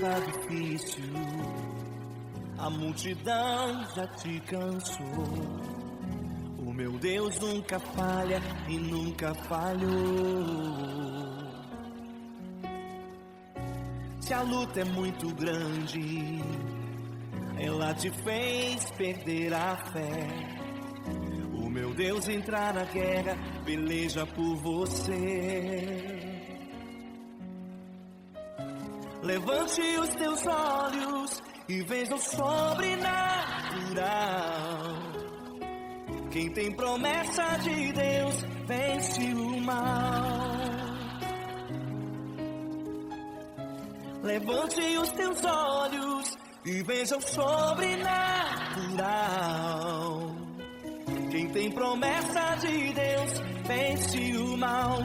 está difícil, a multidão já te cansou. O meu Deus nunca falha e nunca falhou. Se a luta é muito grande, ela te fez perder a fé. O meu Deus entrar na guerra, peleja por você. Levante os teus olhos e veja o sobrenatural. Quem tem promessa de Deus vence o mal. Levante os teus olhos e veja o sobrenatural. Quem tem promessa de Deus vence o mal,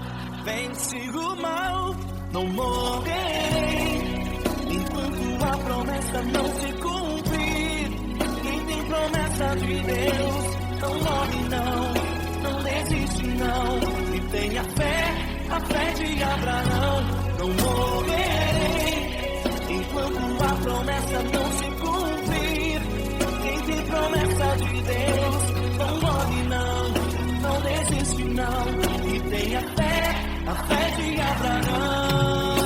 vence o mal. Não morrerei enquanto a promessa não se cumprir. Quem tem promessa de Deus não morre não, não desiste não. E tenha fé, a fé de Abraão. Não morrerei enquanto a promessa não se cumprir. Quem tem promessa de Deus não morre não, não desiste não. E tenha fé, a fé de Abraão.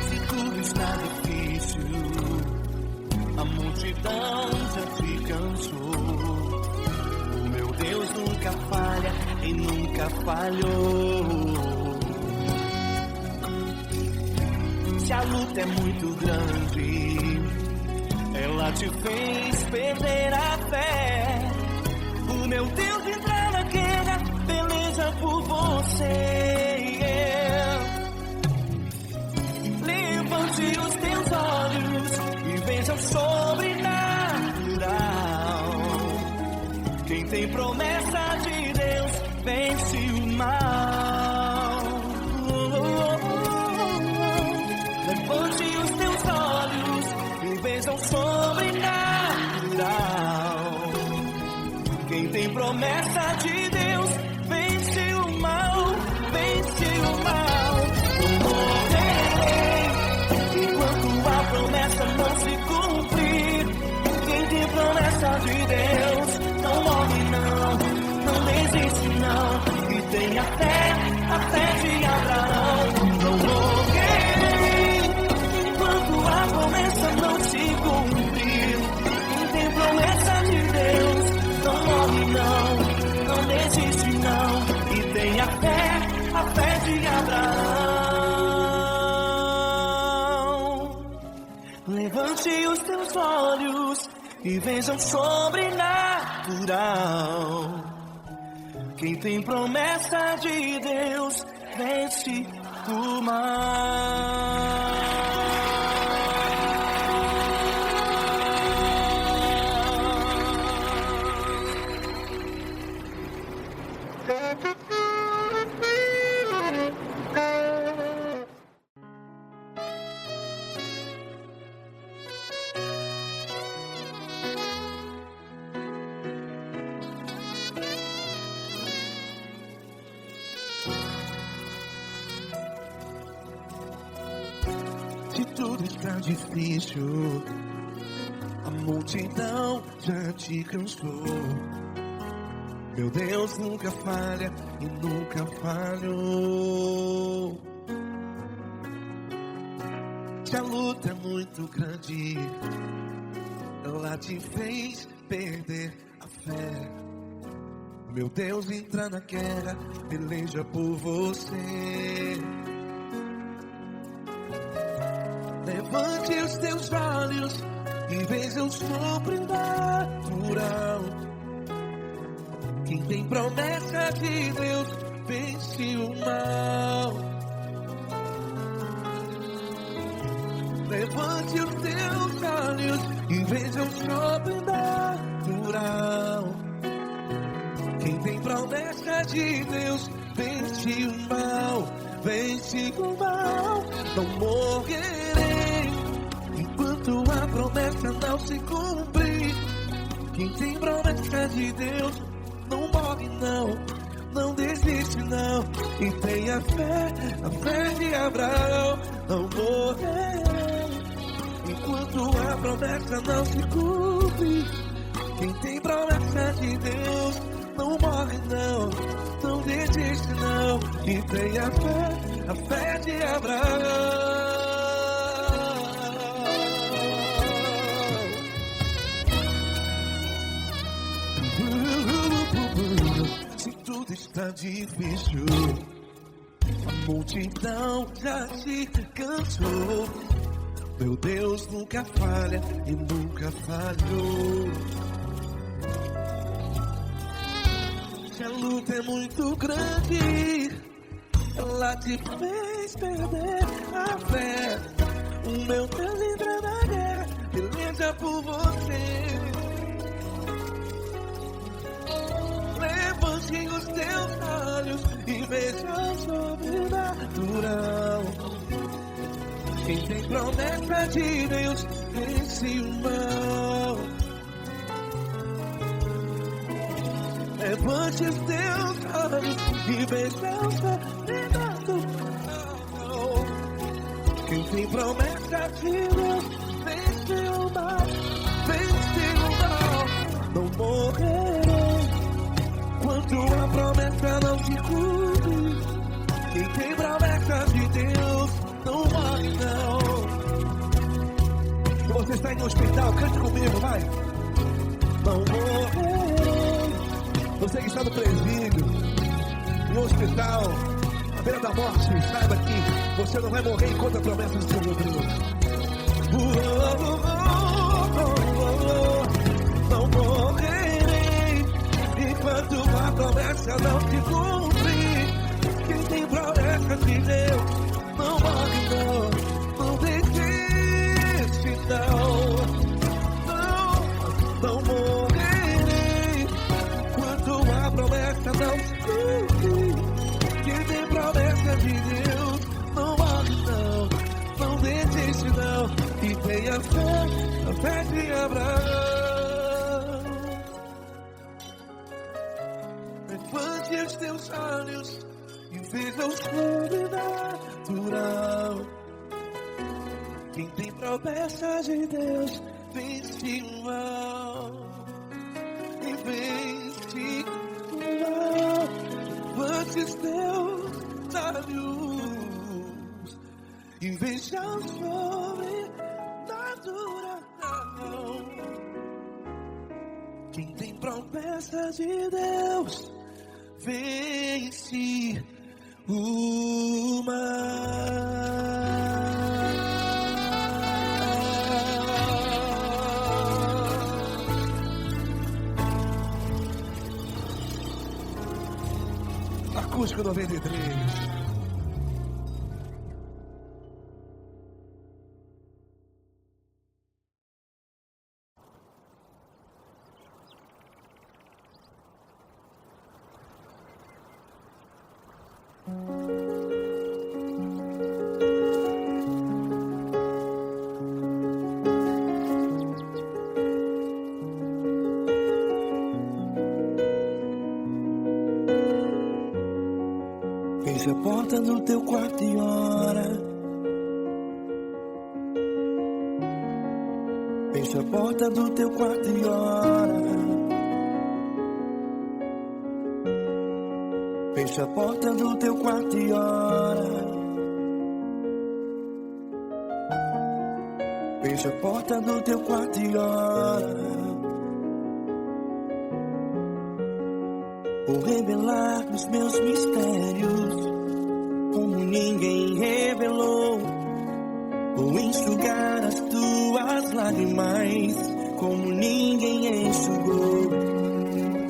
Se tudo está difícil, a multidão já te cansou. O meu Deus nunca falha e nunca falhou. Se a luta é muito grande, ela te fez perder a fé. O meu Deus entrar na guerra, peleja por você. Levante os teus olhos e veja o sobrenatural. Quem tem promessa de Deus vence o mal. Levante os teus olhos e veja o sobrenatural. Quem tem promessa de Deus vence o mal, vence o mal. Não morrerei enquanto a promessa não se cumprir. Quem tem promessa de Deus não morre não, não desiste não. E tenha fé, a fé de Abraão. Não morrerei enquanto a promessa não se cumprir. Quem tem promessa de Deus não morre não, não desiste não. E tenha fé, a fé de Abraão. Levante os teus olhos e veja o sobrenatural. Quem tem promessa de Deus vence o mal. Se tudo está difícil, a multidão já te cansou. Meu Deus nunca falha e nunca falhou. Se a luta é muito grande, ela te fez perder a fé. Meu Deus entra na guerra, peleja por você. Levante os teus olhos e veja o sobrenatural. Quem tem promessa de Deus vence o mal. Levante os teus olhos e veja o sobrenatural. Quem tem promessa de Deus vence o mal, vence o mal. Não morrerei enquanto a promessa não se cumprir. Quem tem promessa de Deus não morre não, não desiste não. E tenha fé, a fé de Abraão, não morrerei enquanto a promessa não se cumpre. Quem tem promessa de Deus não morre não, não desiste não. E tenha fé, a fé de Abraão. Se tudo está difícil, a multidão já se cansou. Meu Deus nunca falha e nunca falhou. Se a luta é muito grande, ela te fez perder a fé. O meu Deus entra na guerra, peleja por você. Levante os teus olhos e veja o sobrenatural. Quem tem promessa de Deus vence o mal. Levante os teus olhos e veja o sobrenatural. Quem tem promessa de Deus vence o mal, vence o mal. Não morrerei enquanto a promessa não se cumpre. Quem tem promessa de Deus não morre não. Se você está em um hospital, cante comigo, vai. Não morrerei. Você que está no presídio, no hospital, à beira da morte, saiba que você não vai morrer enquanto a promessa do Senhor Deus. Não morrerei enquanto a promessa não se cumpre. Quem tem promessa de Deus não morre não, não desiste não. Não morrerei enquanto a promessa não se cumpre. Quem tem promessa de Deus não morre não, não desiste não. E tenha fé, a fé de Abraão. Levante os teus olhos e veja o sobrenatural. Quem tem promessa de Deus vence o mal, e vence o mal. Levante os teus olhos e veja o sobrenatural. Quem tem promessa de Deus vence o mal. Acústico 93. Feche a porta do teu quarto e ora. Feche a porta do teu quarto e ora. Feche a porta do teu quarto e ora. Feche a porta do teu quarto e ora. Vou revelar os meus mistérios como ninguém revelou. Vou enxugar as tuas lágrimas como ninguém enxugou.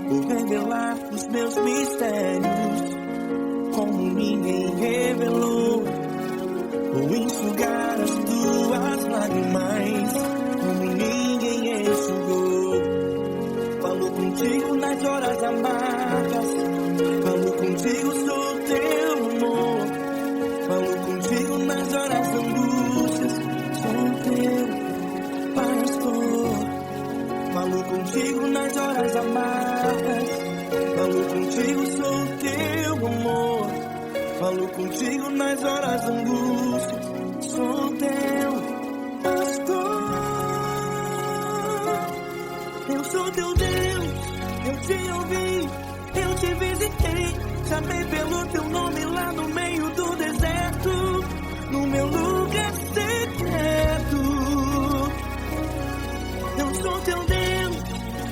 Vou revelar os meus mistérios como ninguém revelou. Vou enxugar as tuas lágrimas como ninguém enxugou. Falo contigo nas horas amargas, falo contigo sobre teu amor. Falo contigo nas horas da angústias, sou teu pastor. Falo contigo nas horas amargas, contigo, sou o teu amor. Falo contigo nas horas da angústia. Sou teu pastor. Eu sou teu Deus, eu te ouvi, eu te visitei. Chamei pelo teu nome lá no meio do deserto, no meu lugar secreto. Eu sou teu Deus,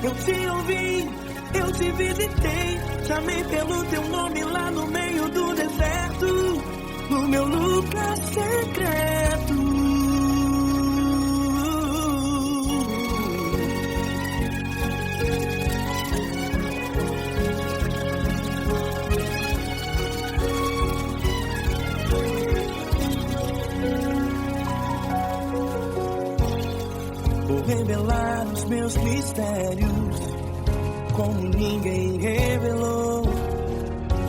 eu te ouvi, eu te visitei. Chamei pelo teu nome lá no meio do deserto, no meu lugar secreto. Vou revelar os meus mistérios como ninguém revelou.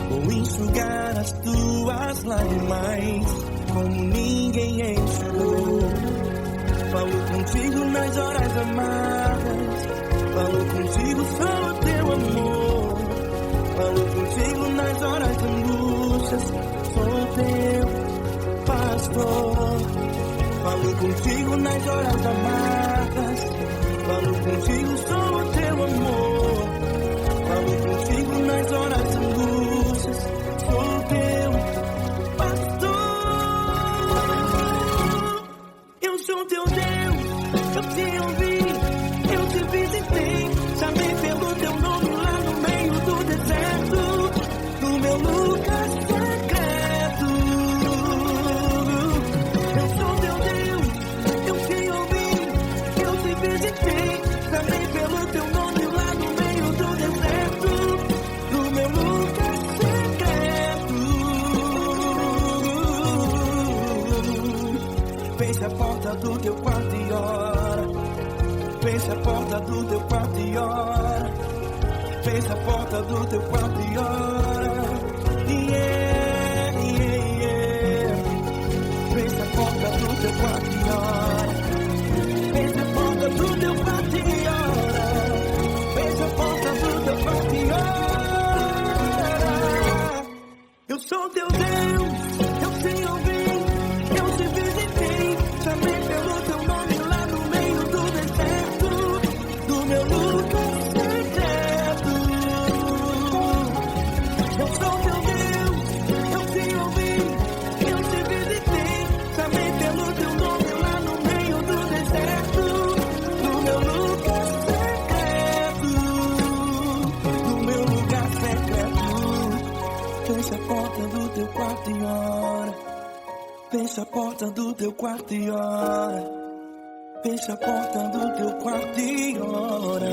Vou enxugar as tuas lágrimas como ninguém enxugou. Falo contigo nas horas amargas, falo contigo, sou o teu amor. Falo contigo nas horas de angústias, sou teu pastor. Falo contigo nas horas amargas, falo contigo, sou o teu amor. Falo contigo nas horas de angústias, sou teu pastor. Eu sou teu Deus, eu te ouvi, eu te visitei. Chamei pelo teu nome lá no meio do deserto, no meu lugar secreto. Eu sou teu Deus, eu te ouvi, eu te visitei. Chamei pelo teu nome lá no meio do deserto, no meu lugar secreto. Feche a porta do teu quarto e ora. Feche a porta do teu quarto e ora. Feche a porta do teu quarto e ora. Yeah, yeah, yeah. Feche a porta do teu quarto e ora. Feche a porta do teu quarto e ora. Feche a porta do teu quarto e ora. Eu sou teu Deus, eu te ouvi, eu te visitei. Chamei pelo teu nome lá no meio do deserto, do meu lugar secreto. Eu sou teu Deus, eu te ouvi, eu te visitei. Chamei pelo teu nome lá no meio do deserto, do meu lugar secreto, do meu lugar secreto. Fecha a porta do teu quarto e ora. Fecha a porta do teu quarto e ora. Fecha a porta do teu quarto e ora.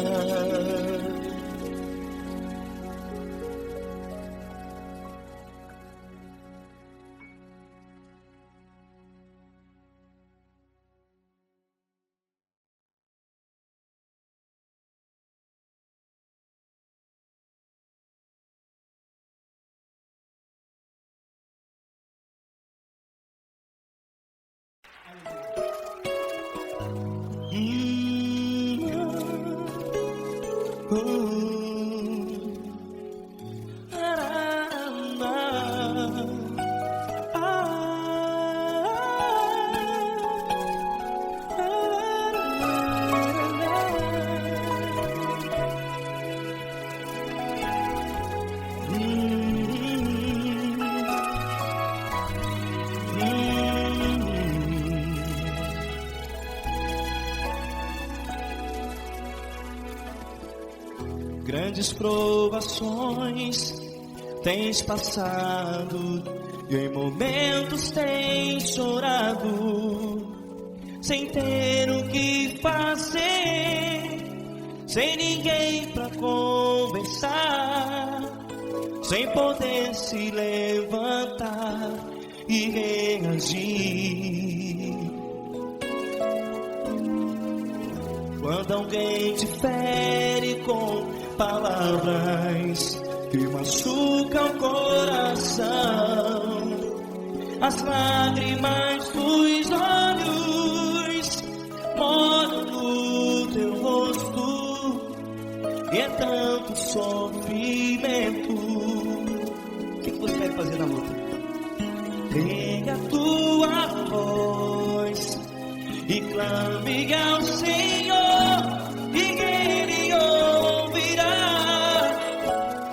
Grandes provações tens passado e em momentos tens chorado, sem ter o que fazer, sem ninguém pra conversar, sem poder se levantar e reagir. Quando alguém te fere com palavras que machucam o coração, as lágrimas dos olhos molham no teu rosto, e então tanto sofrimento. O que você vai fazer na luta? Tenha a tua voz e clame ao Senhor, e Ele ouvirá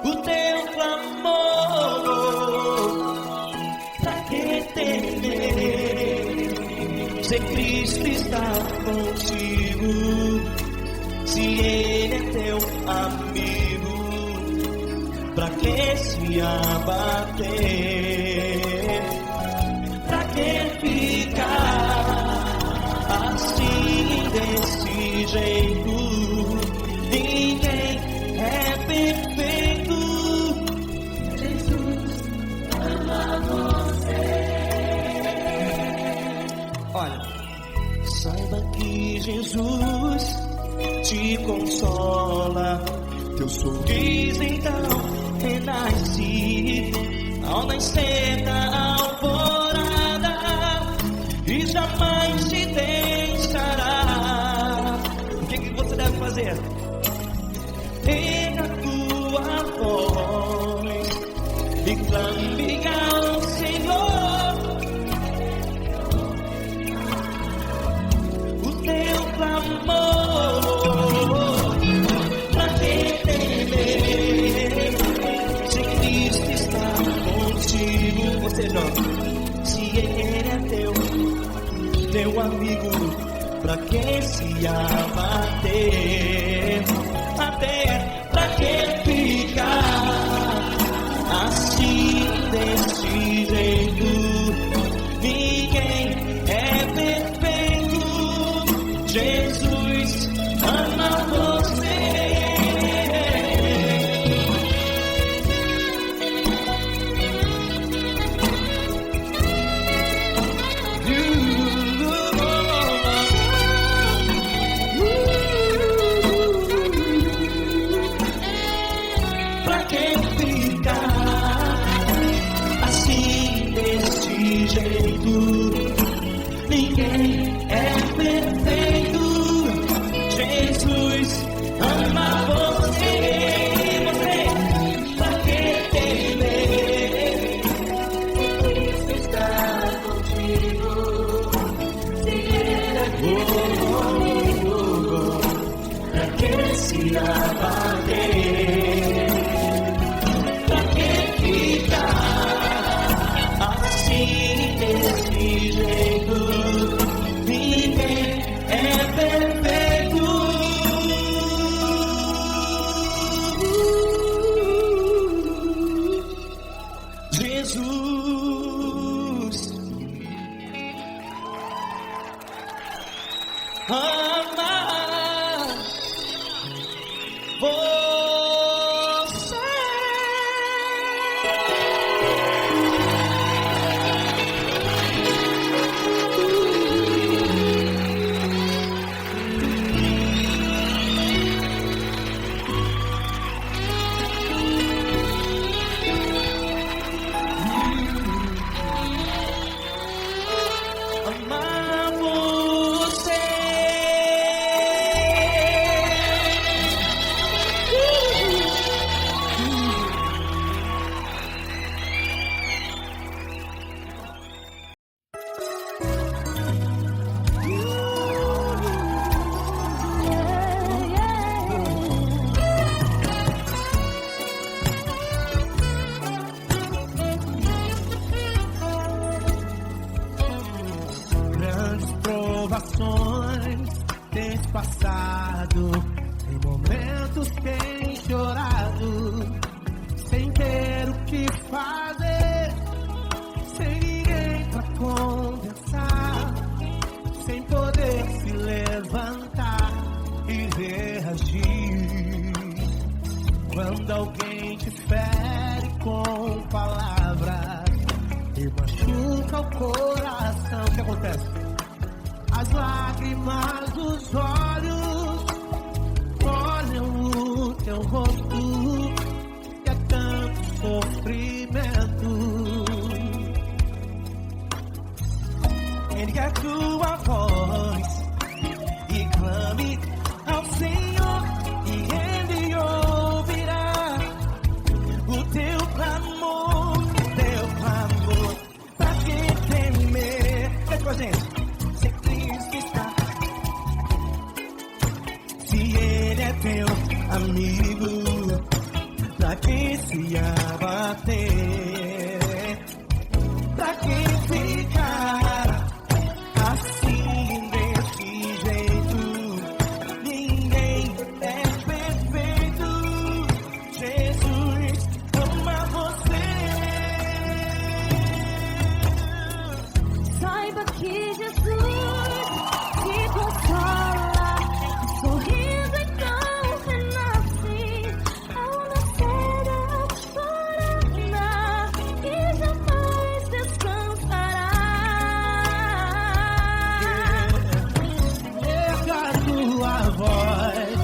o teu clamor. Pra que temer, se Cristo está contigo, se Ele é teu amigo? Pra que se abater? Pra que ficar assim, desse jeito? Ninguém é perfeito. Jesus ama você. Olha, saiba que Jesus te consola. Teu sorriso então renasce ao nascer da alvorada, e jamais te deixará. O que você deve fazer? Tenha a tua voz e clame ao Senhor, o teu clamor. Pra que temer, se Cristo está contigo? Você joga. Se Ele é teu amigo, pra que se abater? Até pra que ficar assim, desse jeito? Ninguém é perfeito. Jesus ama você. Pra que ficar assim, desse jeito? Ninguém é perfeito. Jesus ama você. Pra que temer? Cristo está contigo. Se Ele é teu amigo, pra que se abater? Pra que ficar assim, desse jeito? Ninguém é perfeito. Jesus ama você. Amar você. Grandes provações tens passado, em momentos tens chorado, sem ter o que fazer, sem ninguém pra conversar, sem poder se levantar e reagir. Quando alguém te fere com palavras e machuca o coração, o que acontece? As lágrimas dos olhos olham o teu rosto, e é tanto sofrimento. Ergue a tua voz e clame ao Senhor, e Ele ouvirá. pra que se abater? Pra que ficar assim desse jeito? Ninguém é perfeito. Jesus ama você. Saiba que Jesus te consola, sorrindo então renasce ao nascer ao chorar e jamais descansará. Erga a tua voz,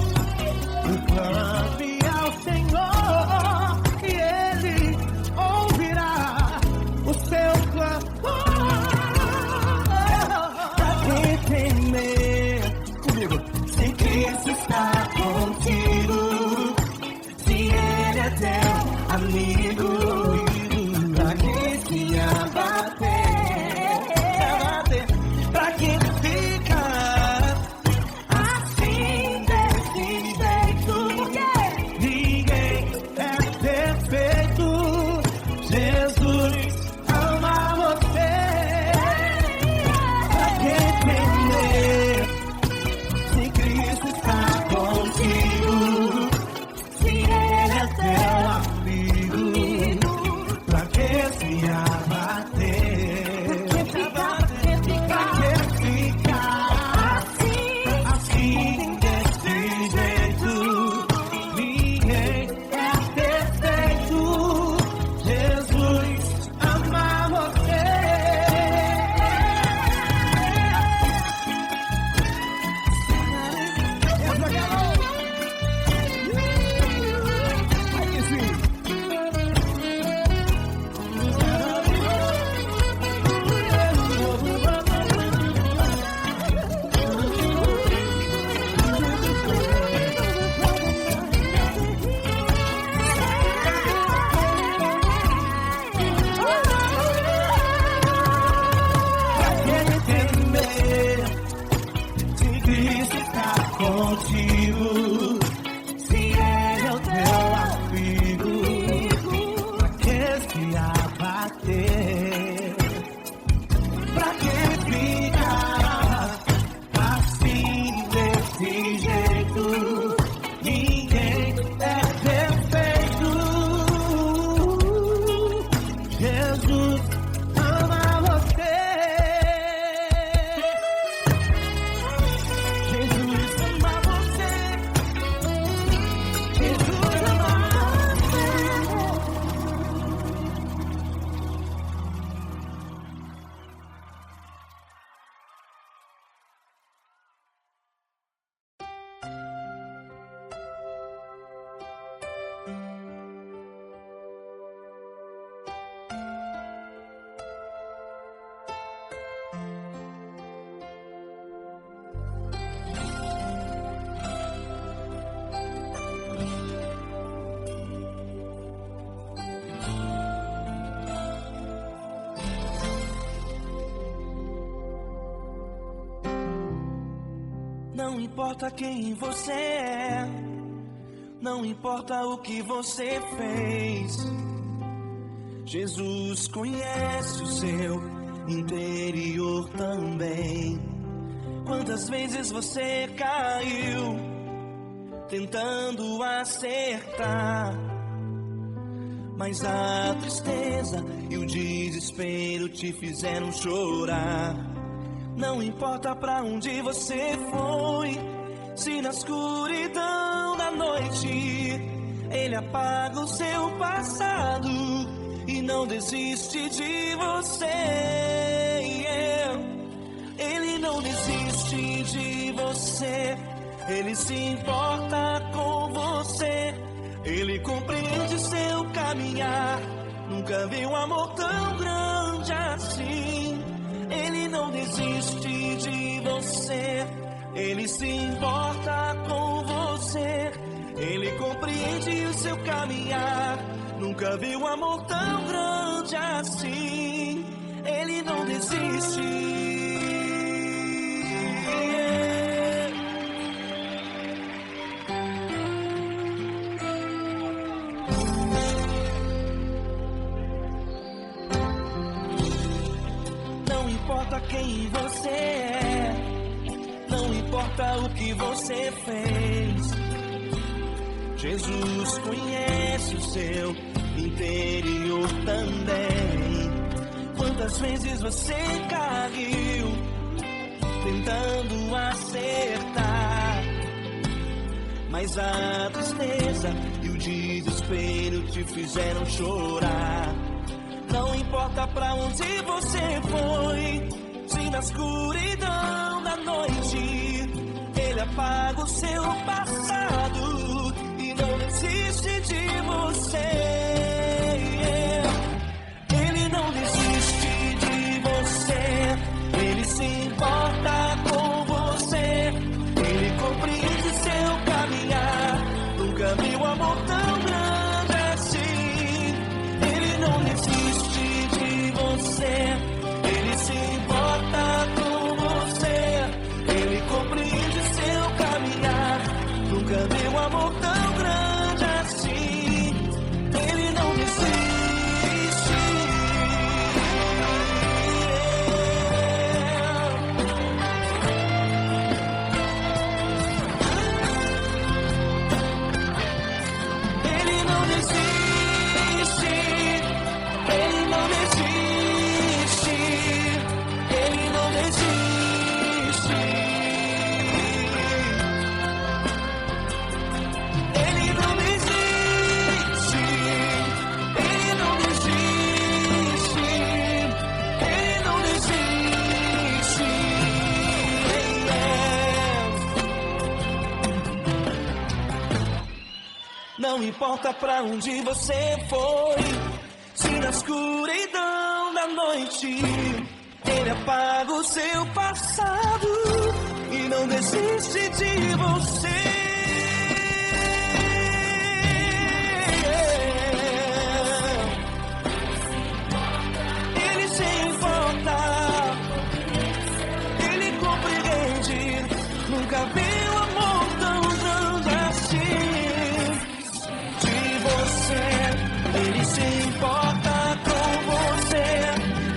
clame ao Senhor e Ele ouvirá o seu clamor. Pra que temer? Comigo. Se Cristo está contigo, se Ele é teu amigo, pra que se abater? Pra que ficar assim desse jeito? Ninguém é perfeito. Jesus ama você. Pra que temer? Se Cristo está contigo, se Ele é teu amigo, pra que se abater? Pra que ficar assim desse jeito? Ninguém é perfeito. Jesus ama você. Pra que temer? Se Cristo está contigo, se Ele é o teu amigo, pra que se abater? Pra que ficar assim desse jeito? Ninguém é perfeito. Jesus ama você. Jesus ama você. Jesus ama você. Não importa quem você é, não importa o que você fez, Jesus conhece o seu interior também. Quantas vezes você caiu tentando acertar, mas a tristeza e o desespero te fizeram chorar. Não importa pra onde você foi, se na escuridão da noite Ele apaga o seu passado e não desiste de você. Ele não desiste de você, Ele se importa com você, Ele compreende seu caminhar. Nunca vi um amor tão grande assim. Ele não desiste de você, Ele se importa com você, Ele compreende o seu caminhar. Nunca vi um amor tão grande assim. Ele não desiste. quem você é, não importa o que você fez. Jesus conhece o seu interior também. Quantas vezes você caiu tentando acertar, mas a tristeza e o desespero te fizeram chorar. Não importa pra onde você foi, se na escuridão da noite Ele apaga o seu passado e não desiste de você. Ele não desiste de você, Ele se importa com você, Ele compreende seu caminhar. Nunca vi um amor tão grande assim. Ele não desiste de você, Ele se importa com você, Ele compreende seu caminhar. Nunca vi um amor tão grande assim. Ele não desiste. Ele não desiste. Ele não desiste. Ele não desiste. Ele não desiste. Ele não desiste. Ele não desiste. Não importa pra onde você foi, se na escuridão da noite Ele apaga o seu passado e não desiste de você. Ele se importa, Ele compreende. Nunca vi um amor tão grande assim. De você, Ele se importa com você,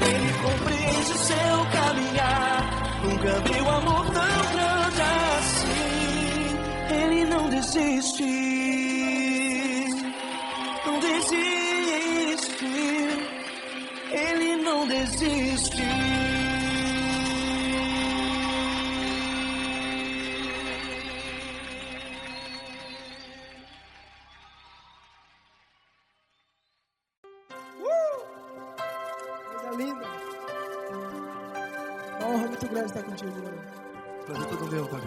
Ele compreende seu caminhar. Nunca vi um amor tão grande assim. Ele não desiste, não desiste, Ele não desiste. Coisa linda. Uma honra muito grande estar contigo, mano. Prazer todo meu, pai.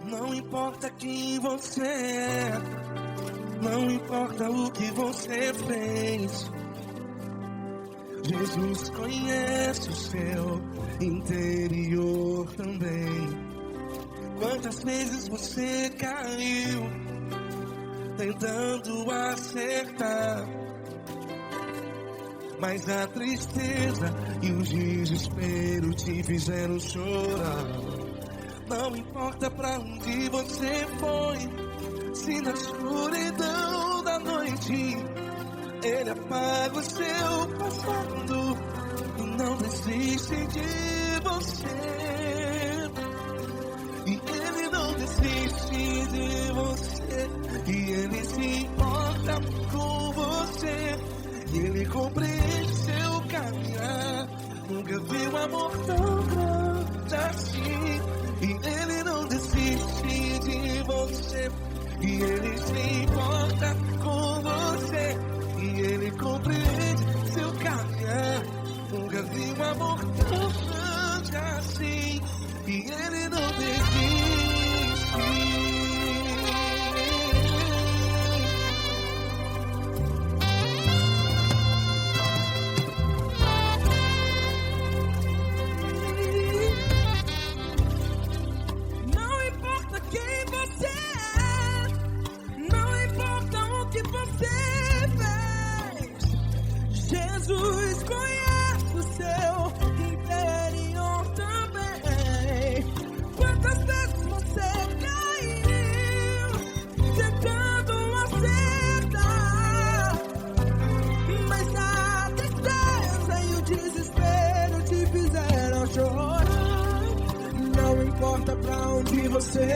Não importa quem você é, não importa o que você fez. Jesus conhece o seu interior também. Quantas vezes você caiu tentando acertar, mas a tristeza e o desespero te fizeram chorar. Não importa pra onde você foi, se na escuridão da noite Ele apaga o seu passado e não desiste de você. E Ele não desiste de você, e Ele se importa com você, e Ele compreende seu caminhar. Nunca vi um amor tão grande assim. E Ele não desiste de você, e Ele se importa com você, e Ele compreende seu caminhar. Nunca vi um amor tão grande assim. E Ele não desiste.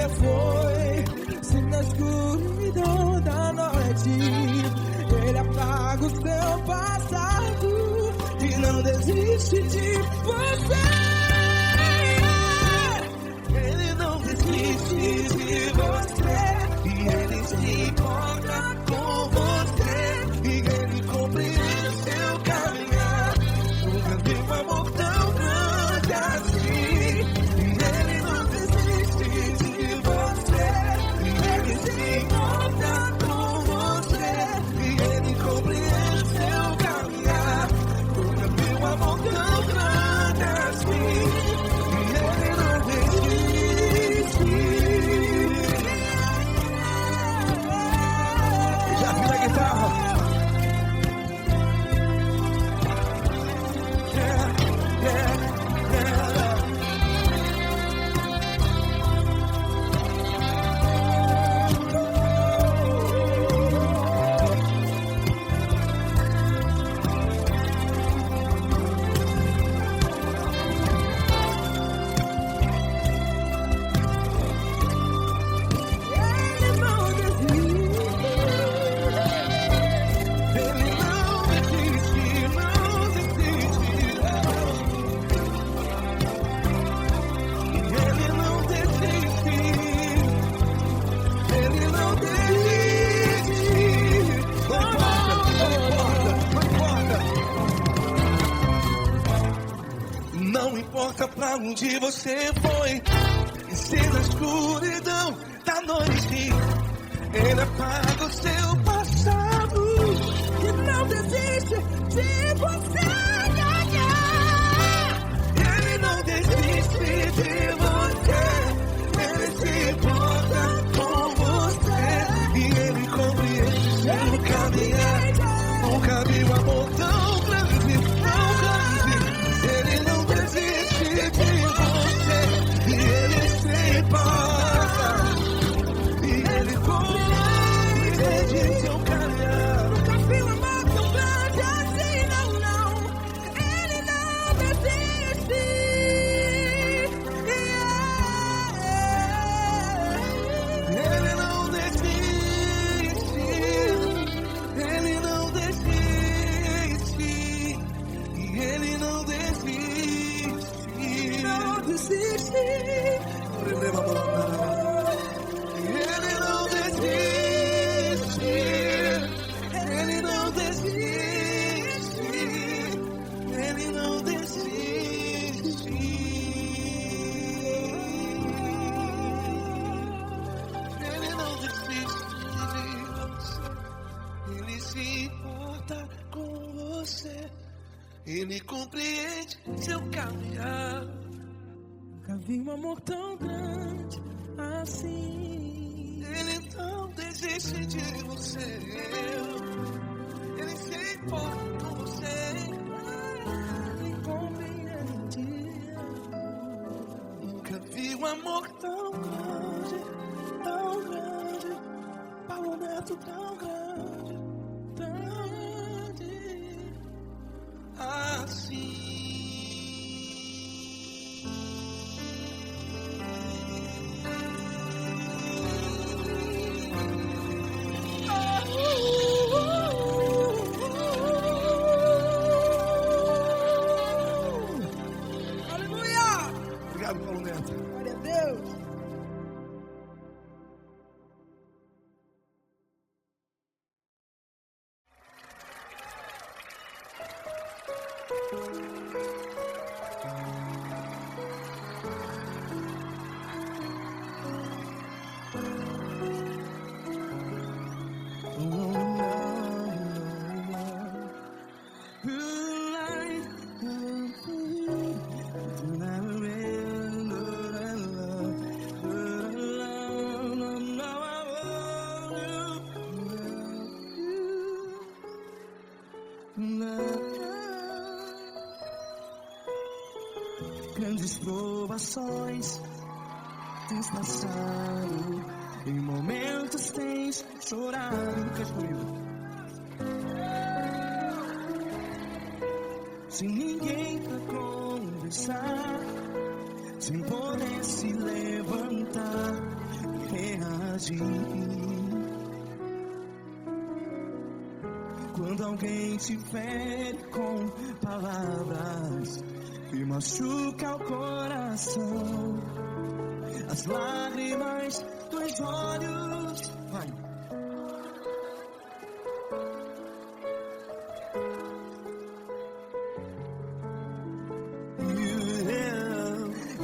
você foi. Se na escuridão da noite Ele apaga o seu passado e não desiste de você. Ele não desiste de você e Ele se importa com você e Ele compreende seu caminhar. Nunca vi um amor tão grande assim. E Ele não desiste de você e Ele se importa com você e Ele compreende seu caminhar. Nunca vi um amor tão grande assim. E Ele não desiste. Já vi na guitarra. Não importa pra onde você foi, e se na escuridão da noite Ele apaga o seu passado e não desiste de você. Ele não desiste de você, Ele se importa com você e Ele compreende seu caminhar. Nunca vi um amor tão grande, tão grande. Ele não desiste de você e Ele se importa e Ele compreende seu caminhar. Nunca vi um amor tão grande assim, não, não. Ele não desiste. Ele não desiste. Ele não desiste. E Ele não desiste. Não desiste. Ele não desiste. Ele não desiste. Ele não desiste. Ele não desiste de você. Ele se importa com você. Ele compreende seu caminhar. Nunca vi um amor tão grande assim. Ele não desiste de você. Ele se importa com você. Ele compreende. Nunca vi um amor tão grande, tão grande. Paulo Neto tão grande, tão grande assim. Aleluia! Obrigado, Paulo Neto. Glória a Deus. Grandes provações tens passado, em momentos tens chorado. Sem ninguém pra conversar, sem poder se levantar, agir. Quando alguém te fere com palavras e machuca o coração, as lágrimas dos olhos, vai.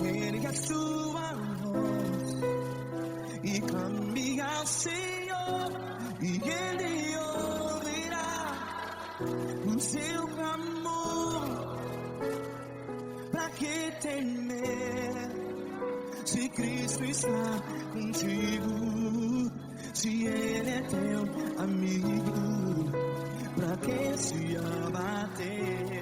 Ergue a sua voz e clame ao Senhor, e Ele ouvirá o seu clamor. Pra que temer, se Cristo está contigo, se Ele é teu amigo? Pra que se abater?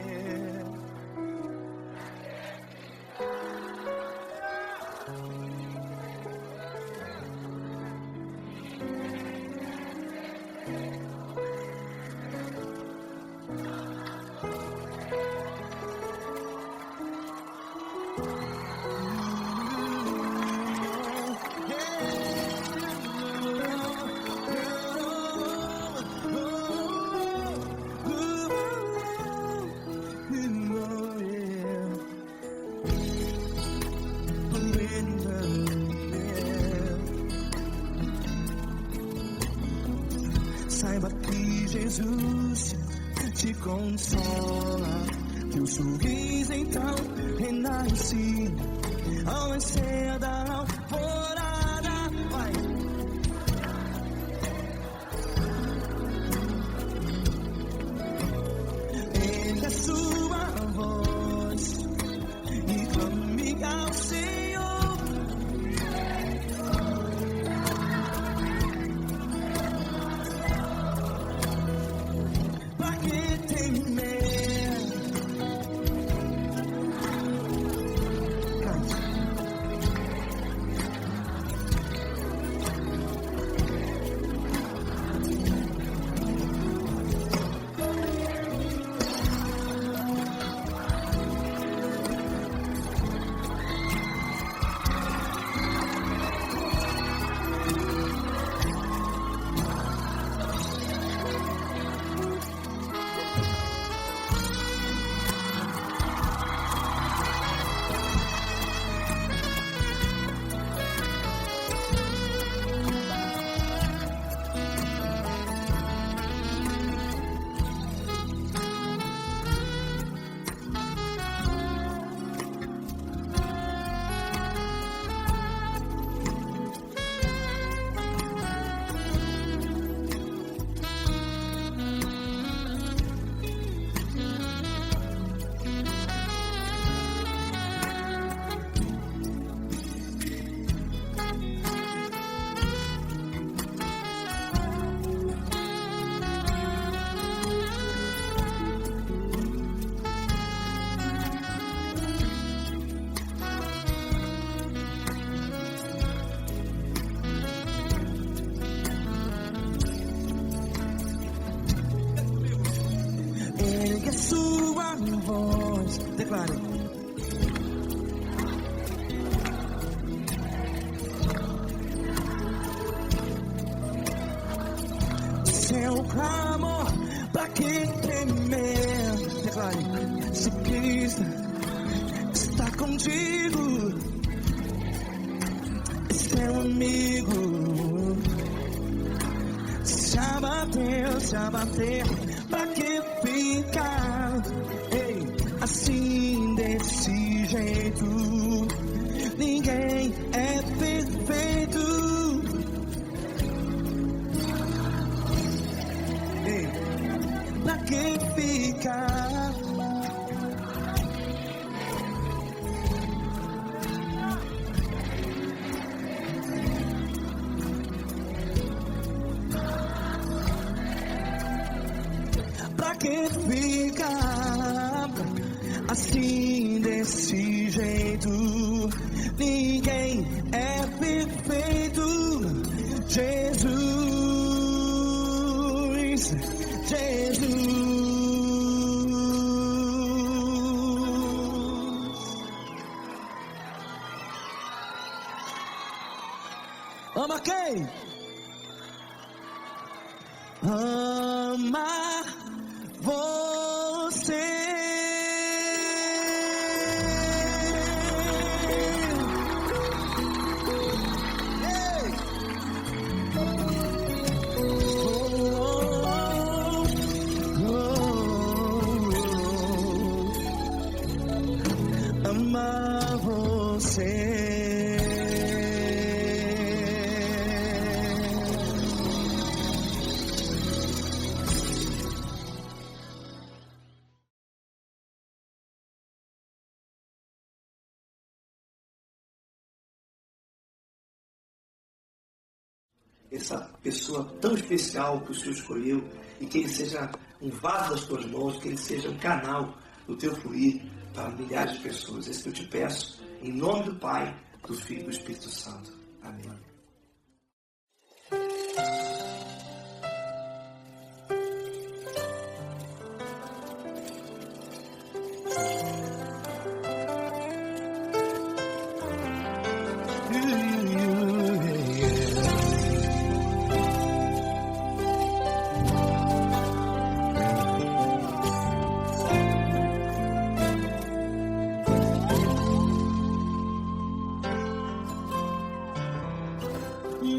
Saiba que Jesus te consola, teu sorriso então renasce ao nascer da alvorada. Vai. Ergue a sua voz e clame ao Senhor. Ergue a sua voz, declare. Seu clamor, pra que temer? Declare. Se Cristo está contigo, seu amigo. Se abater, pra que ficar, ei, assim desse jeito? Ninguém é perfeito. Ei, pra que ficar? Pra que ficar assim desse jeito? Ninguém é perfeito. Jesus, Jesus. Ama quem? Ama você. Amar você. Essa pessoa tão especial que o Senhor escolheu, e que ele seja um vaso das tuas mãos, que ele seja um canal do teu fluir para milhares de pessoas. É isso que eu te peço, em nome do Pai, do Filho e do Espírito Santo. Amém.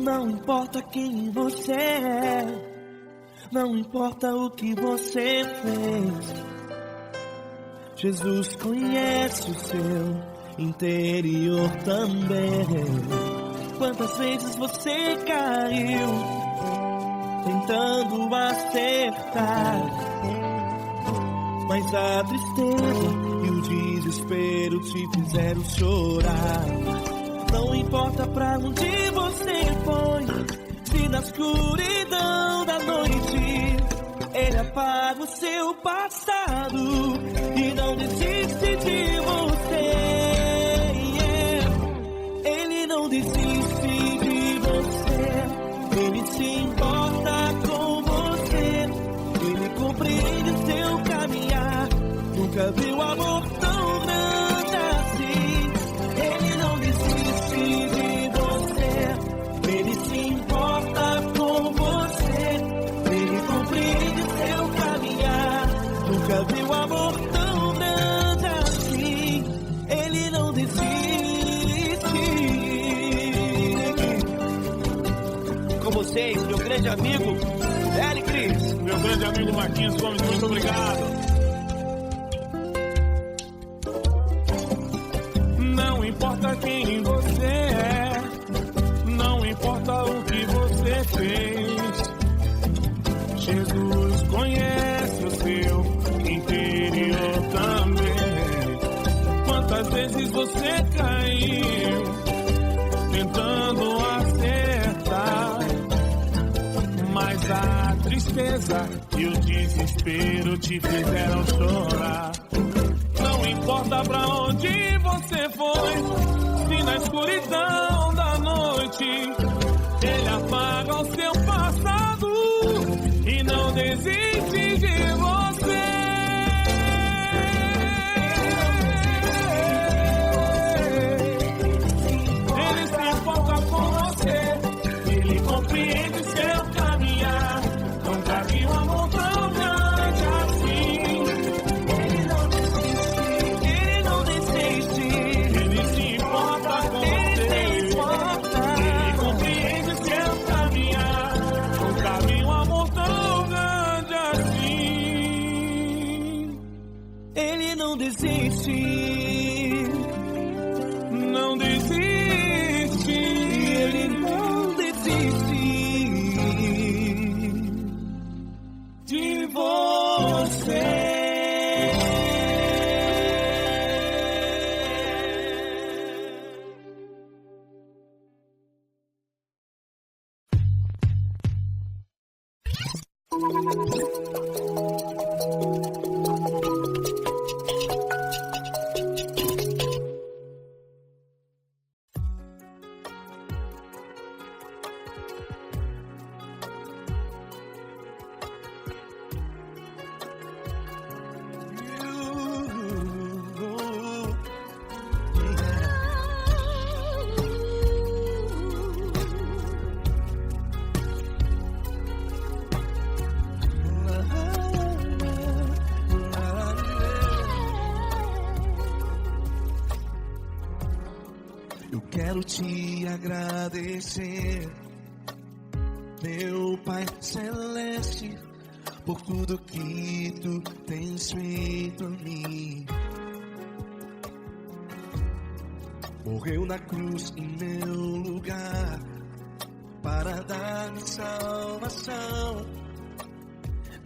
Não importa quem você é, não importa o que você fez, Jesus conhece o seu interior também. Quantas vezes você caiu tentando acertar, mas a tristeza e o desespero te fizeram chorar. Não importa pra onde você foi, se na escuridão da noite Ele apaga o seu passado e não desiste de você. Ele não desiste de você, Ele se importa com você, Ele compreende seu caminhar. Nunca viu amor tão grande assim. Ele não desiste de você, Ele se importa com você, Ele compreende seu caminhar. Nunca viu amor tão grande assim. Ele não desiste. Com vocês, meu grande amigo Eli Cris. Meu grande amigo Marquinhos Gomes, muito obrigado. Não importa quem você é, não importa o que você fez, Jesus conhece o seu interior também. Quantas vezes você caiu tentando acertar, mas a tristeza e o desespero te fizeram chorar. Não importa pra onde você foi, se na escuridão da noite Ele apaga o seu passado e não desiste de você. Ele se importa com você, Ele compreende seu caminhar. Nunca vi um amor tão grande assim. Ele não desiste, Ele se importa com você, Ele compreende seu caminhar. Nunca vi um amor tão grande assim. Ele não desiste, Não desiste, Ele não desiste de você. quero te agradecer, meu Pai Celeste, por tudo que tu tens feito a mim. Morreu na cruz em meu lugar para dar-me salvação.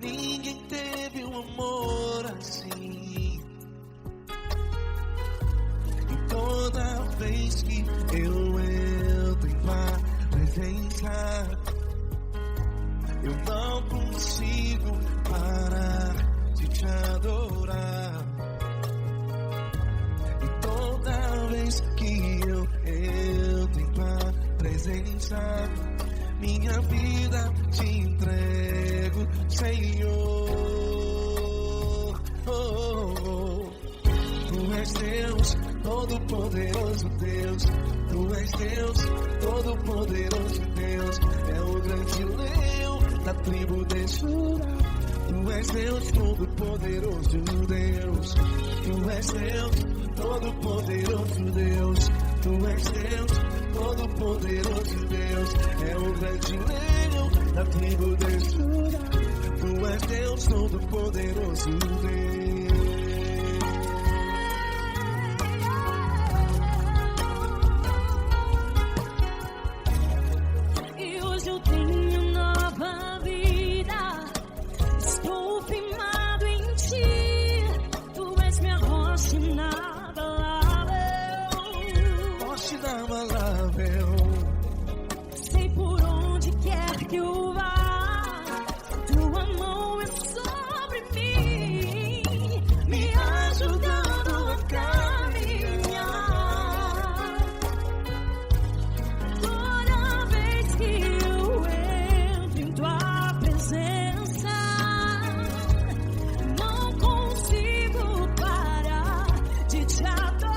Ninguém teve um amor assim. E toda vez que eu entro em tua presença, eu não consigo parar de te adorar. E toda vez que eu entro em tua presença, minha vida te entrego, Senhor. Tu és Deus, todo-poderoso Deus. Tu és Deus, todo-poderoso Deus. É o grande leão da tribo de Judá. Tu és Deus, todo-poderoso Deus. Tu és Deus, todo-poderoso Deus. Tu és Deus, todo-poderoso Deus. É o grande leão da tribo de Judá. Tu és Deus, todo-poderoso Deus. Sei por onde quer que eu vá, tua mão é sobre mim, me ajudando a caminhar. Toda vez que eu entro em tua presença, não consigo parar de te adorar.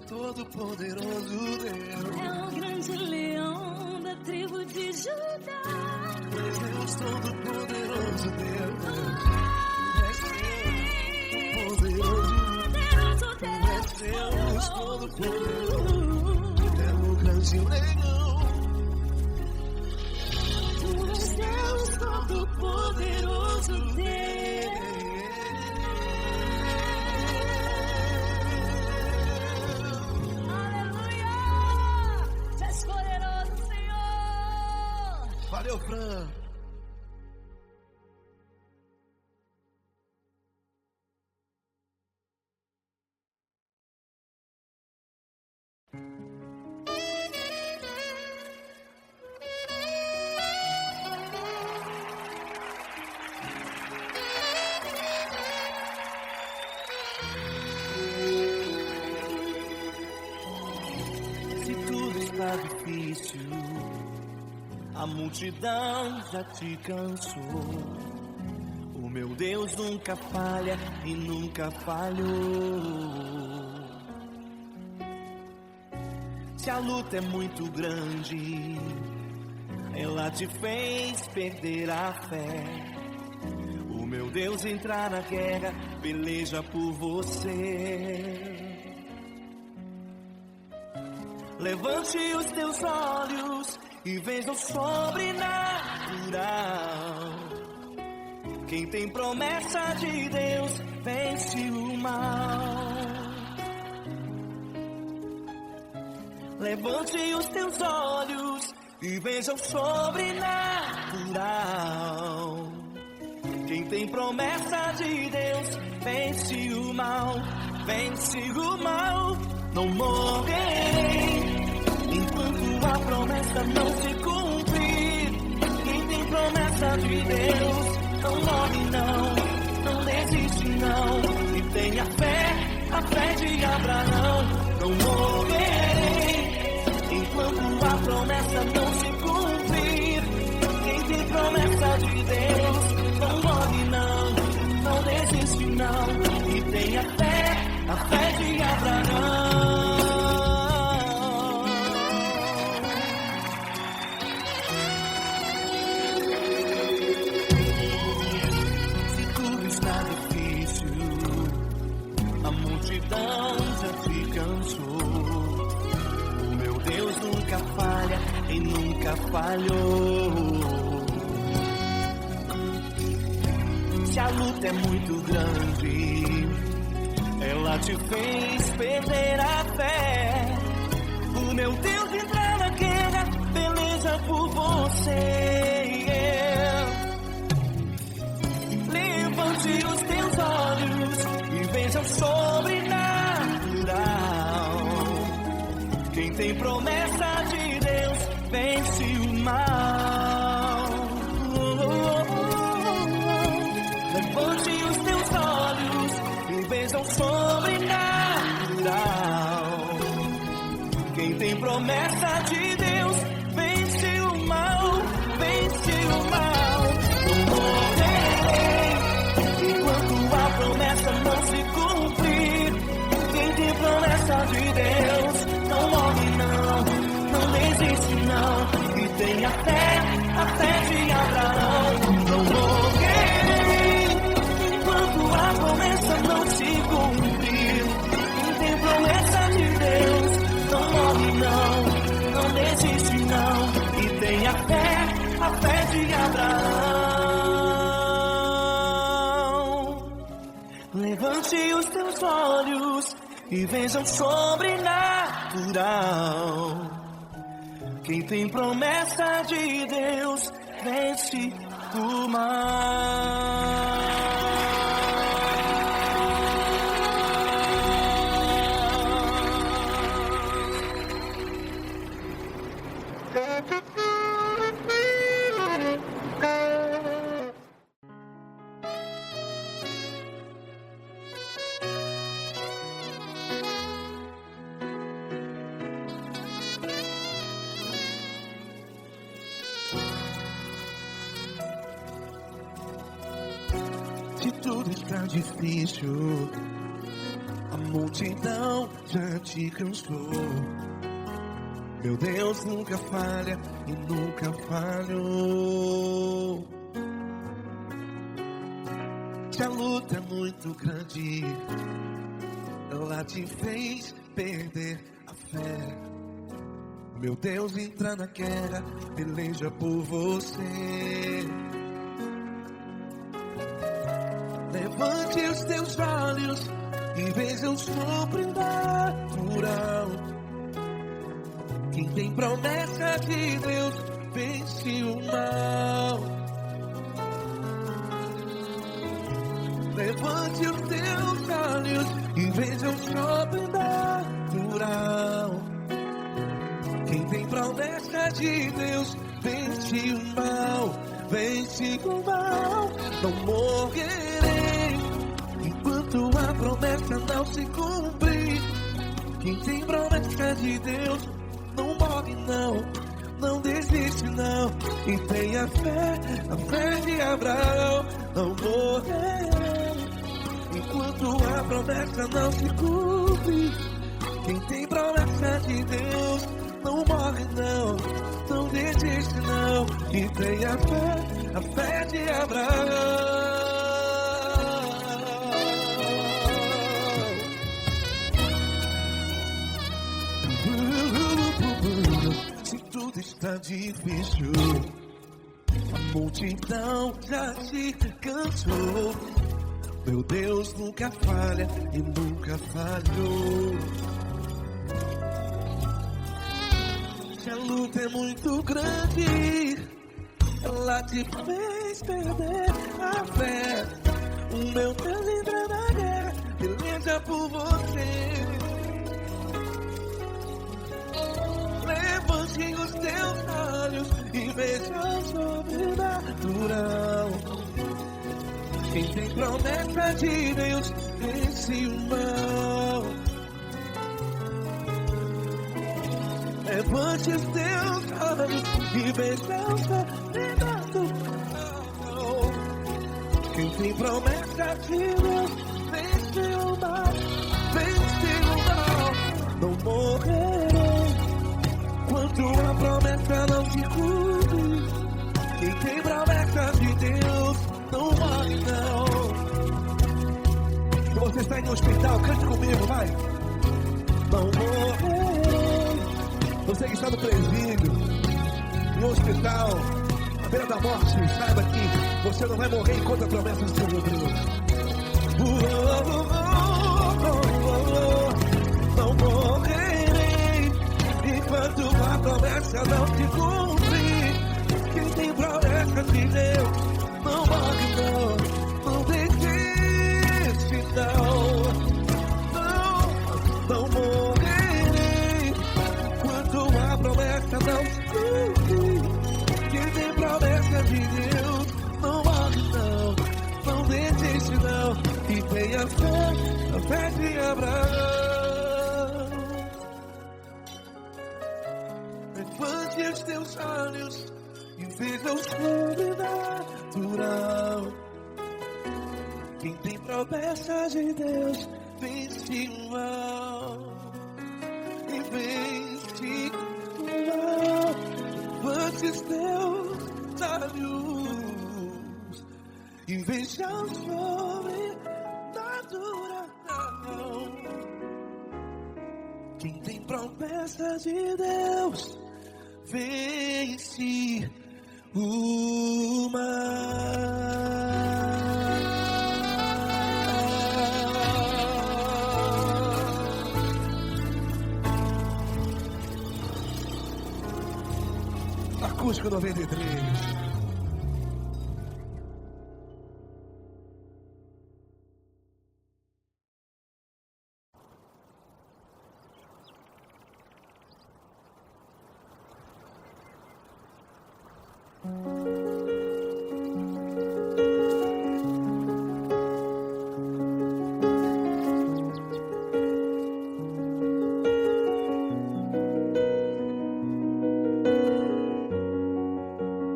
Todo-poderoso Deus. É o grande leão da tribo de Judá. Tu és Deus, todo-poderoso Deus. Tu és Deus, todo-poderoso. É o grande leão. Tu és Deus, todo-poderoso Deus. Valeu, Fran. está difícil, a multidão já te cansou. O meu Deus nunca falha e nunca falhou. Se a luta é muito grande, ela te fez perder a fé. O meu Deus entrar na guerra, peleja por você. Levante os teus olhos e veja o sobrenatural. Quem tem promessa de Deus vence o mal. Levante os teus olhos e veja o sobrenatural. Quem tem promessa de Deus vence o mal, vence o mal. Não morrerei enquanto a promessa não se cumprir. Quem tem promessa de Deus não morre não, não desiste não. E tenha fé, a fé de Abraão. Não morrerei enquanto a promessa não se cumprir. Quem tem promessa de Deus não morre não, não desiste não. E tenha fé, a fé de Abraão. Se tudo está difícil, a multidão já te cansou. O meu Deus nunca falha e nunca falhou. Se a luta é muito grande, ela te fez perder a fé. O meu Deus entrar na guerra, peleja por você. Levante os teus olhos e veja o sobrenatural. Quem tem promessa de Deus vence o mal. Levante os teus olhos e veja o sobrenatural. Quem tem promessa de Deus vence o mal, vence o mal. Não morrerei enquanto a promessa não se cumprir. Quem tem promessa de Deus não morre não, não desiste não. E tenha fé, a fé de Abraão. Não morrerei enquanto a promessa não se cumprir. Quem tem promessa de Deus não morre não, não desiste não. E tenha fé, a fé de Abraão. Levante os teus olhos e veja o sobrenatural. Quem tem promessa de Deus vence o mal. Se tudo está difícil, a multidão já te cansou. Meu Deus nunca falha e nunca falhou. Se a luta é muito grande, ela te fez perder a fé. Meu Deus entra na guerra, peleja por você. Levante os teus olhos e veja o sobrenatural. Quem tem promessa de Deus vence o mal. Levante os teus olhos e veja o sobrenatural. Quem tem promessa de Deus vence o mal, vence o mal. Não morrerei enquanto a promessa não se cumprir. Quem tem promessa de Deus não morre não, não desiste não. E tenha fé, a fé de Abraão, não morrerei enquanto a promessa não se cumpre. Quem tem promessa de Deus não morre não, não desiste não. E tenha fé, a fé de Abraão. Se tudo está difícil, a multidão já se cansou. Meu Deus nunca falha e nunca falhou. Se a luta é muito grande, ela te fez perder a fé. O meu Deus entra na guerra, peleja por você. Levante os teus olhos e veja o sobrenatural. Quem tem promessa de Deus vence o mal. Levante os teus olhos e veja o sobrenatural. Quem tem promessa de Deus vence o mal. Vence o mal. Não morrerei enquanto a promessa não se cumpre. Quem tem promessa de Deus não morre não. Se você está em um hospital, cante comigo, vai. Não morrerei. Você que está no presídio, no hospital, à beira da morte, saiba que você não vai morrer enquanto a promessa não se cumprir. Não morrerei enquanto a promessa não se cumprir. Quem tem promessa de Deus não morre não, não desiste não. Não morrerei enquanto a promessa não se cumprir. Quem tem promessa de Deus não morre não, não desiste não. E tenha fé, a fé de Abraão. Levante os teus olhos e veja o sobrenatural. Quem tem promessa de Deus vence o mal. E vence o mal. Levante os teus olhos e veja o sobrenatural. Quem tem promessa de Deus vence o mal. Acústico 93.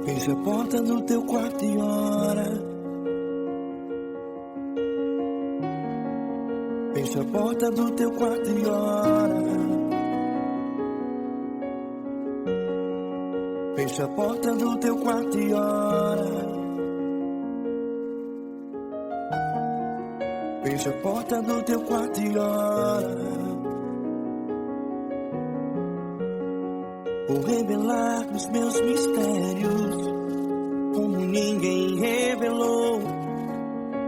Fecha a porta do teu quarto e ora. Fecha a porta do teu quarto e ora. Fecha a porta do teu quarto e ora. Fecha a porta do teu quarto e ora. Vou revelar os meus mistérios como ninguém revelou.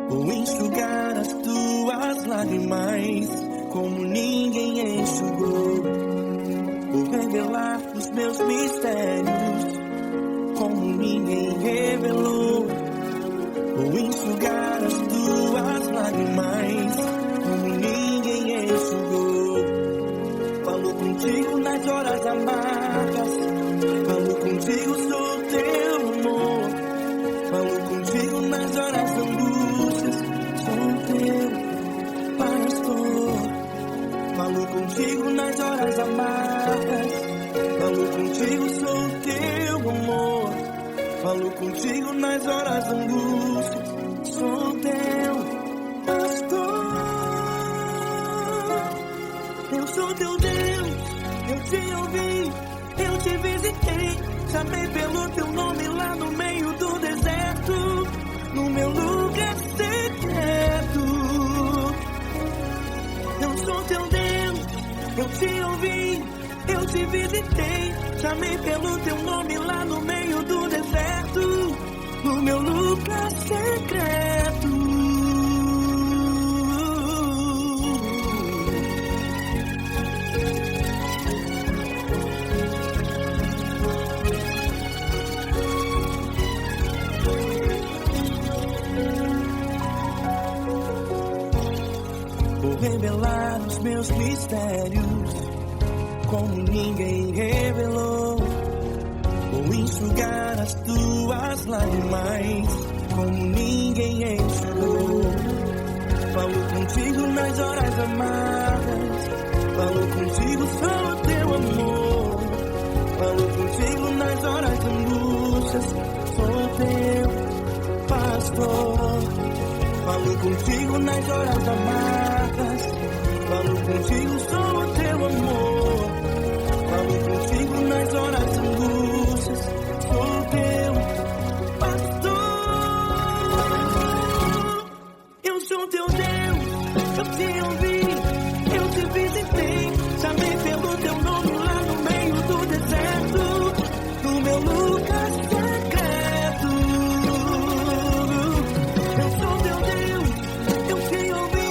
Vou enxugar as tuas lágrimas como ninguém enxugou. Vou revelar os meus mistérios como ninguém revelou. Vou enxugar as tuas lágrimas como ninguém enxugou. Falo contigo nas horas amargas, falo contigo, sou teu amor. Falo contigo nas horas angústias, sou teu pastor. Falo Falo contigo nas horas amargas. Falo contigo, sou o teu amor. Falo contigo nas horas da angústia. Sou teu pastor. Eu sou teu Deus. Eu te ouvi, eu te visitei. Chamei pelo teu nome lá no meio do deserto, no meu lugar secreto. Eu sou teu Deus, eu te ouvi, eu te visitei. Chamei pelo teu nome lá no meio do deserto, no meu lugar secreto. Vou revelar os meus mistérios como ninguém revelou. Vou enxugar as tuas lágrimas como ninguém enxugou. Falo contigo nas horas amargas. Falo contigo, sou o teu amor. Falo contigo nas horas de angústias. Sou teu pastor. Falo contigo nas horas amargas. Falo contigo, sou o teu amor. Falo contigo nas horas de angústias. Sou teu pastor. Eu sou teu Deus. Eu te ouvi, eu te visitei. Chamei pelo teu nome lá no meio do deserto, no meu lugar secreto. Eu sou teu Deus. Eu te ouvi,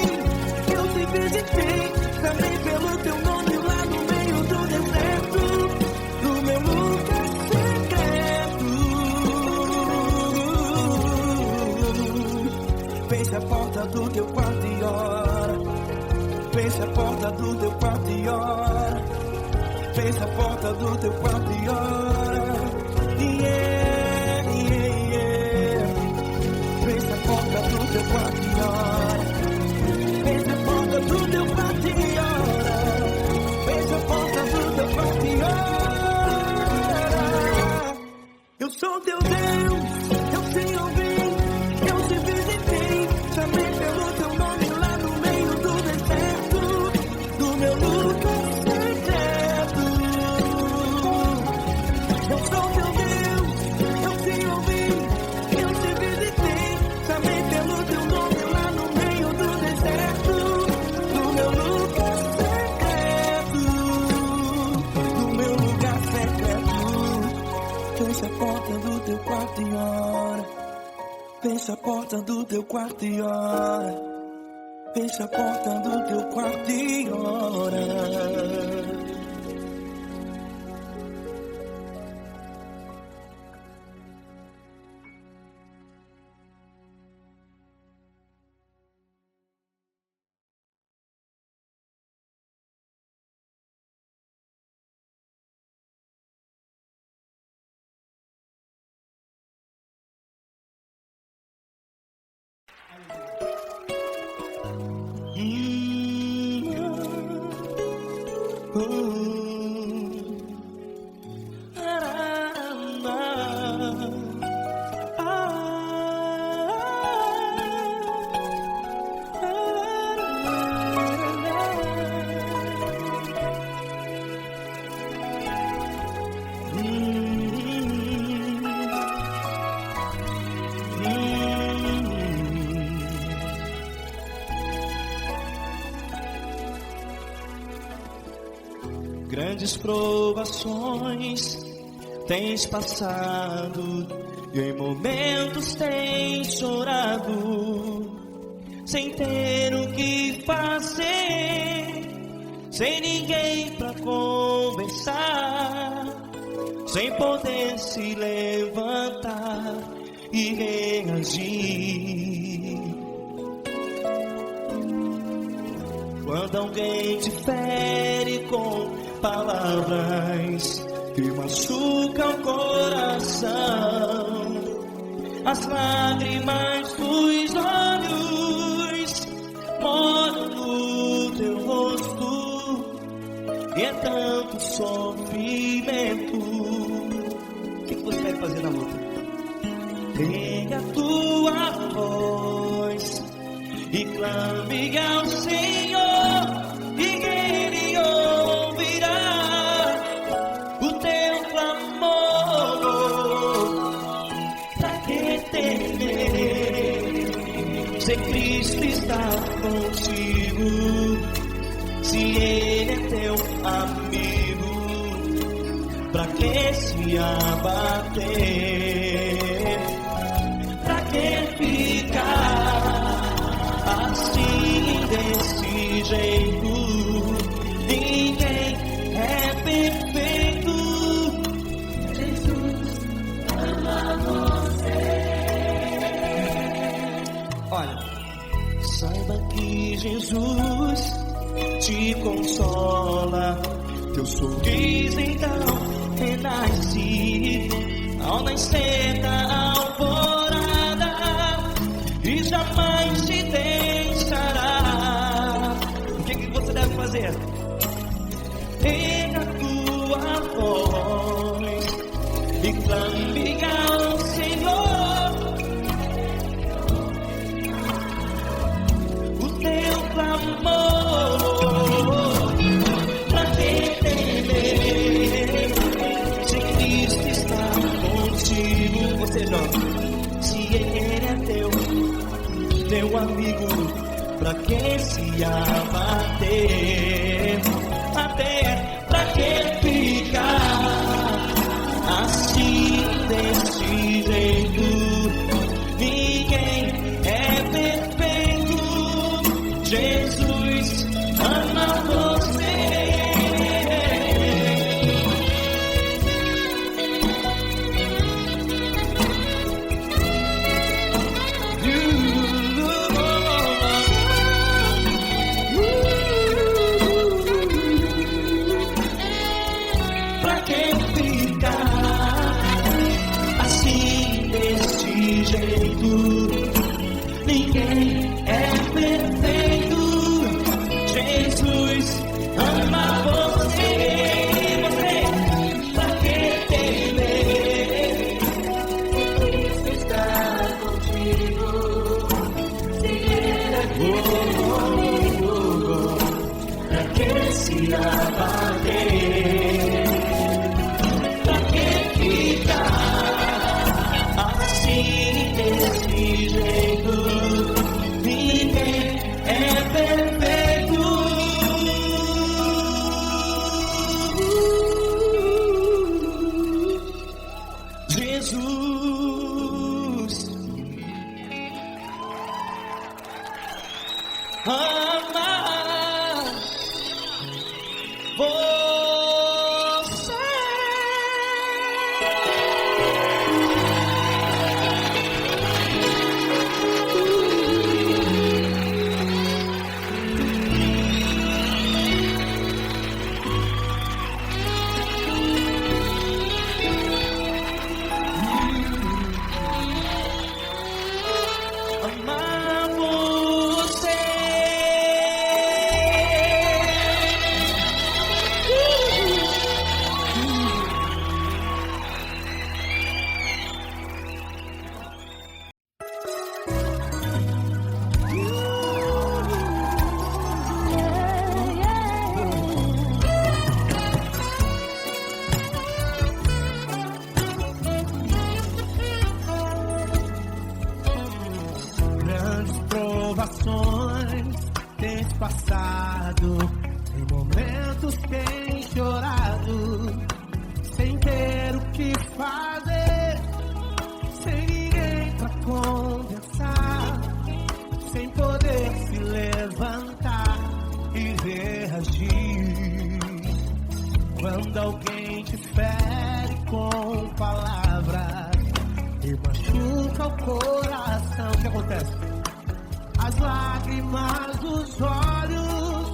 eu te visitei. Chamei pelo teu nome lá no meio do deserto, no meu lugar secreto. Feche a porta do teu quarto e ora. Feche a porta do teu quarto e ora. Feche a porta do teu quarto e ora. Yeah, yeah, yeah. Feche a porta do teu quarto e ora. Feche a porta do teu quarto e ora. Feche a porta do teu quarto e ora. Eu sou teu Deus, eu te ouvi, eu te visitei. Chamei pelo teu nome lá no meio do deserto, do meu lugar secreto. Eu sou teu Deus, eu te ouvi, eu te visitei. Chamei pelo teu nome lá no meio do deserto, do meu lugar secreto, do meu lugar secreto. Fecha a porta do teu quarto e ora. Fecha a porta do teu quarto e ora. Fecha a porta do teu quarto e ora. Grandes provações tens passado e em momentos tens chorado, sem ter o que fazer, sem ninguém pra conversar, sem poder se levantar e reagir. Quando alguém te fere com palavras que machucam o coração, as lágrimas dos olhos moram no teu rosto, e é tanto sofrimento. O que você vai fazer na luta? Pega a tua voz e clame ao Senhor, e Ele ouvirá o teu clamor. Pra que temer, se Cristo está contigo, se Ele é teu amigo? Pra que se abater? Pra que ficar assim desse jeito? Ninguém é perfeito. Jesus ama você. Olha, saiba que Jesus te consola. Teu sorriso então renasce ao nascer da alvorada e jamais te deixará. O que você deve fazer? Pega a tua voz e clame ao Senhor, o teu clamor. Pra que temer, se Cristo está contigo? Você joga. Se Ele é teu amigo, pra que se abater? Até pra que ficar assim desse jeito? Ninguém é perfeito. Jesus ama você. Pra que ficar assim desse jeito? Ninguém é perfeito. Jesus ama você. Pra que temer? Cristo está contigo. Se Ele é teu amigo, pra que se abater? Pra que ficar assim desse jeito? Ninguém é perfeito. Jesus ama você. Amar você. Grandes provações tens passado, em momentos tens chorado, sem ter o que fazer, sem ninguém pra conversar, sem poder se levantar e reagir. Quando alguém te fere com palavras e machuca o coração, o que acontece? As lágrimas dos olhos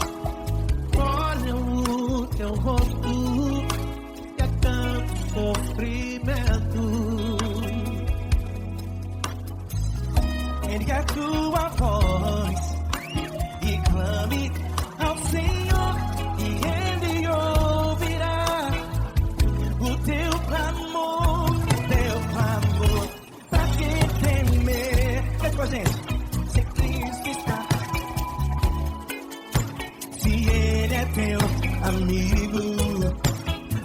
olham o teu rosto, e é tanto sofrimento. Ergue a tua voz e clame ao Senhor, e Ele ouvirá. comigo,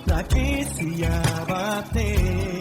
pra que se abater?